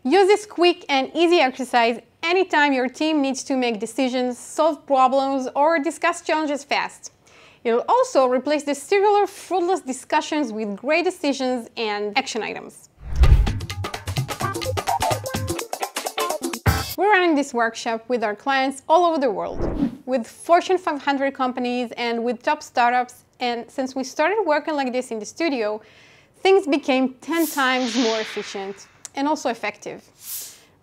Use this quick and easy exercise anytime your team needs to make decisions, solve problems, or discuss challenges fast. It will also replace the circular, fruitless discussions with great decisions and action items. We're running this workshop with our clients all over the world, with Fortune 500 companies and with top startups, and since we started working like this in the studio, things became 10 times more efficient and also effective.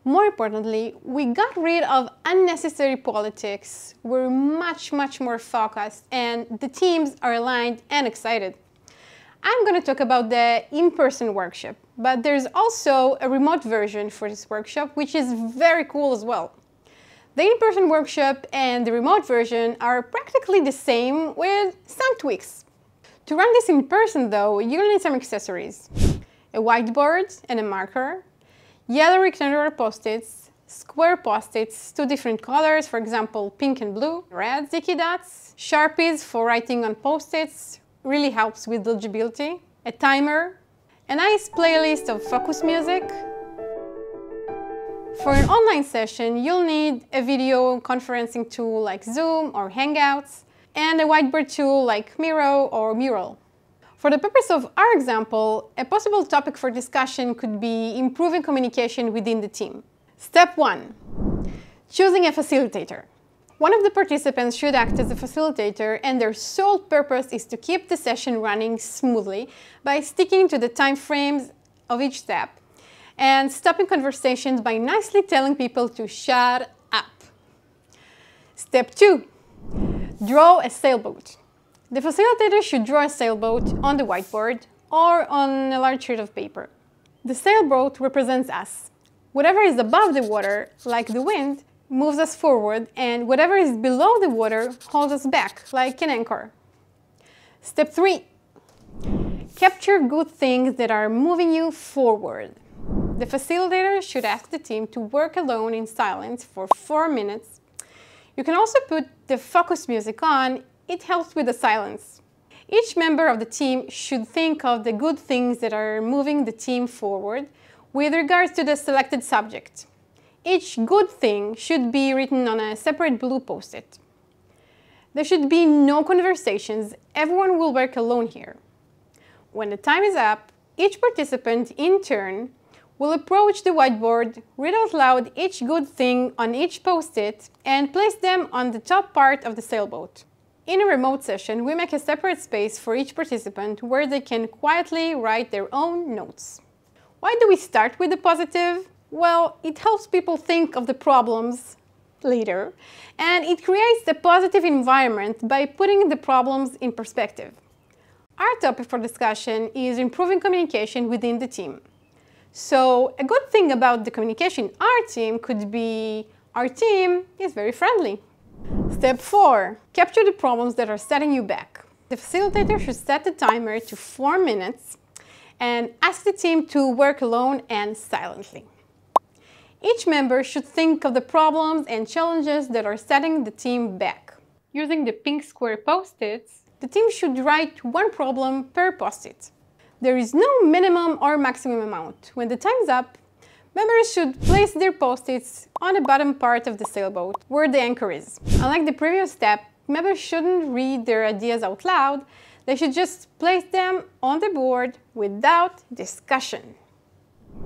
More importantly, we got rid of unnecessary politics, we're much more focused, and the teams are aligned and excited. I'm going to talk about the in-person workshop, but there's also a remote version for this workshop, which is very cool as well. The in-person workshop and the remote version are practically the same with some tweaks. To run this in person though, you'll need some accessories. A whiteboard and a marker, yellow rectangular post-its, square post-its, 2 different colors, for example pink and blue, red sticky dots, Sharpies for writing on post-its, really helps with legibility, a timer, a nice playlist of focus music. For an online session, you'll need a video conferencing tool like Zoom or Hangouts, and a whiteboard tool like Miro or Mural. For the purpose of our example, a possible topic for discussion could be improving communication within the team. Step 1. Choosing a facilitator. One of the participants should act as a facilitator, and their sole purpose is to keep the session running smoothly by sticking to the time frames of each step and stopping conversations by nicely telling people to shut up. Step 2. Draw a sailboat. The facilitator should draw a sailboat on the whiteboard or on a large sheet of paper. The sailboat represents us. Whatever is above the water, like the wind, moves us forward, and whatever is below the water holds us back, like an anchor. Step 3. Capture good things that are moving you forward. The facilitator should ask the team to work alone in silence for 4 minutes. You can also put the focus music on, it helps with the silence. Each member of the team should think of the good things that are moving the team forward with regards to the selected subject. Each good thing should be written on a separate blue post-it. There should be no conversations, everyone will work alone here. When the time is up, each participant in turn will approach the whiteboard, read out loud each good thing on each post-it, and place them on the top part of the sailboat. In a remote session, we make a separate space for each participant where they can quietly write their own notes. Why do we start with the positive? Well, it helps people think of the problems later, and it creates a positive environment by putting the problems in perspective. Our topic for discussion is improving communication within the team. So, a good thing about the communication in our team could be our team is very friendly. Step 4. Capture the problems that are setting you back. The facilitator should set the timer to 4 minutes and ask the team to work alone and silently. Each member should think of the problems and challenges that are setting the team back. Using the pink square post-its, the team should write 1 problem per post-it. There is no minimum or maximum amount. When the time's up, members should place their post-its on the bottom part of the sailboat, where the anchor is. Unlike the previous step, members shouldn't read their ideas out loud, they should just place them on the board without discussion.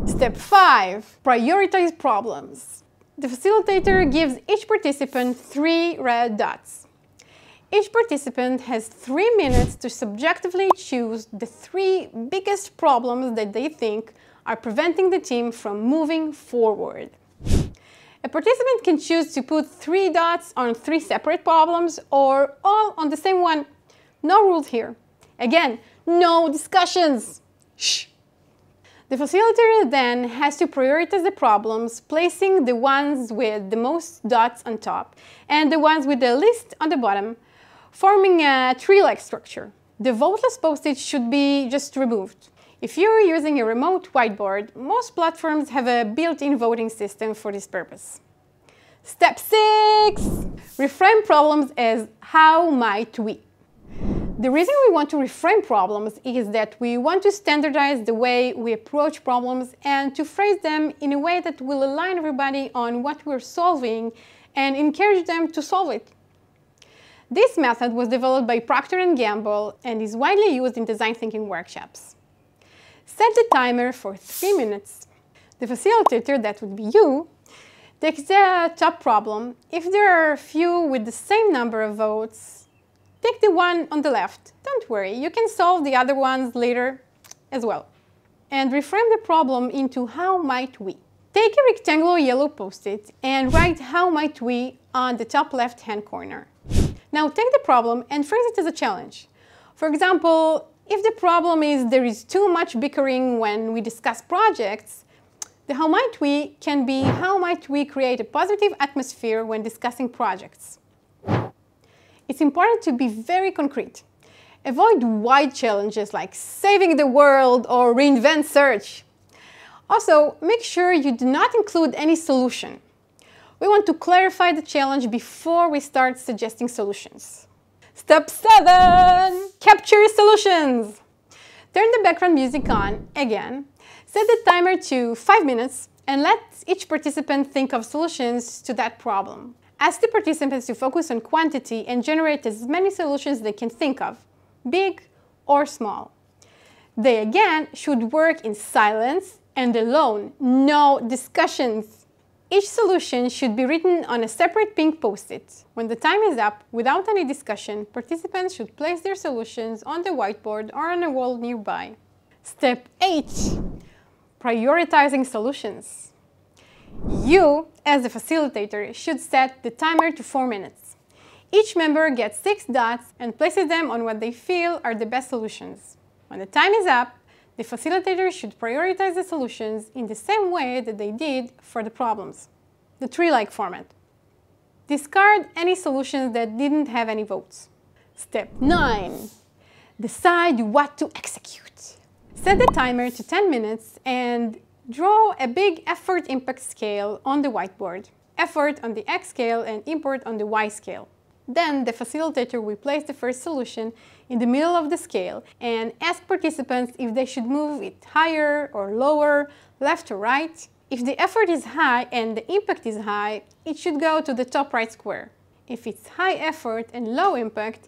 Step 5. Prioritize problems. The facilitator gives each participant 3 red dots. Each participant has 3 minutes to subjectively choose the 3 biggest problems that they think are preventing the team from moving forward. A participant can choose to put 3 dots on 3 separate problems or all on the same one. No rules here. Again, no discussions. Shh. The facilitator then has to prioritize the problems, placing the ones with the most dots on top and the ones with the least on the bottom, forming a tree-like structure. The voteless post-it should be just removed. If you're using a remote whiteboard, most platforms have a built-in voting system for this purpose. Step 6. Reframe problems as how might we. The reason we want to reframe problems is that we want to standardize the way we approach problems and to phrase them in a way that will align everybody on what we're solving and encourage them to solve it. This method was developed by Procter & Gamble and is widely used in design thinking workshops. Set the timer for 3 minutes. The facilitator, that would be you, takes the top problem. If there are a few with the same number of votes, take the one on the left. Don't worry, you can solve the other ones later as well. And reframe the problem into how might we. Take a rectangular yellow post-it and write how might we on the top left-hand corner. Now take the problem and phrase it as a challenge. For example, if the problem is there is too much bickering when we discuss projects, the how might we can be how might we create a positive atmosphere when discussing projects. It's important to be very concrete. Avoid wide challenges like saving the world or reinvent search. Also, make sure you do not include any solution. We want to clarify the challenge before we start suggesting solutions. Step 7. Capture solutions. Turn the background music on again. Set the timer to 5 minutes and let each participant think of solutions to that problem. Ask the participants to focus on quantity and generate as many solutions they can think of, big or small. They again should work in silence and alone, no discussions. Each solution should be written on a separate pink post-it. When the time is up, without any discussion, participants should place their solutions on the whiteboard or on a wall nearby. Step 8. Prioritizing solutions. You, as the facilitator, should set the timer to 4 minutes. Each member gets 6 dots and places them on what they feel are the best solutions. When the time is up, the facilitator should prioritize the solutions in the same way that they did for the problems. The tree-like format. Discard any solutions that didn't have any votes. Step 9. Decide what to execute. Set the timer to 10 minutes and draw a big effort-impact scale on the whiteboard. Effort on the X scale and impact on the Y scale. Then the facilitator will place the first solution in the middle of the scale and ask participants if they should move it higher or lower, left or right. If the effort is high and the impact is high, it should go to the top right square. If it's high effort and low impact,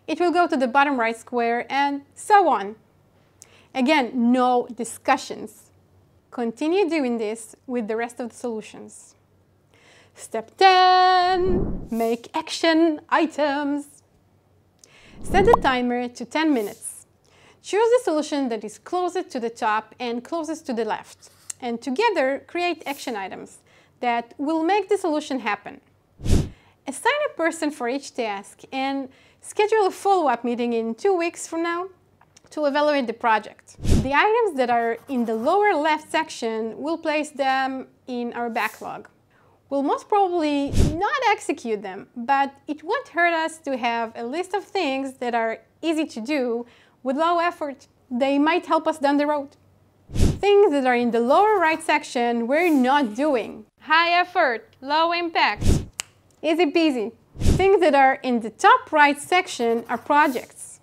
it will go to the bottom right square, and so on. Again, no discussions. Continue doing this with the rest of the solutions. Step 10. Make action items. Set the timer to 10 minutes. Choose the solution that is closest to the top and closest to the left, and together create action items that will make the solution happen. Assign a person for each task and schedule a follow-up meeting in 2 weeks from now to evaluate the project. The items that are in the lower left section, we'll place them in our backlog. We'll most probably not execute them, but it won't hurt us to have a list of things that are easy to do with low effort. They might help us down the road. Things that are in the lower right section, we're not doing. High effort, low impact. Easy peasy. Things that are in the top right section are projects.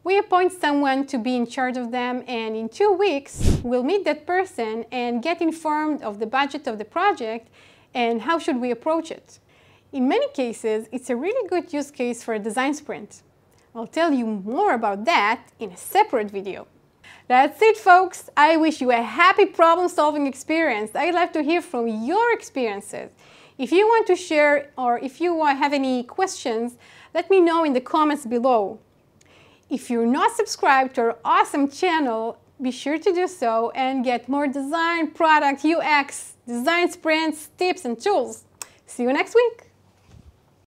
We appoint someone to be in charge of them, and in 2 weeks, we'll meet that person and get informed of the budget of the project and how should we approach it. In many cases, it's a really good use case for a design sprint. I'll tell you more about that in a separate video. That's it, folks. I wish you a happy problem-solving experience. I'd love to hear from your experiences. If you want to share or if you have any questions, let me know in the comments below. If you're not subscribed to our awesome channel, be sure to do so and get more design, product, UX, design sprints, tips, and tools. See you next week.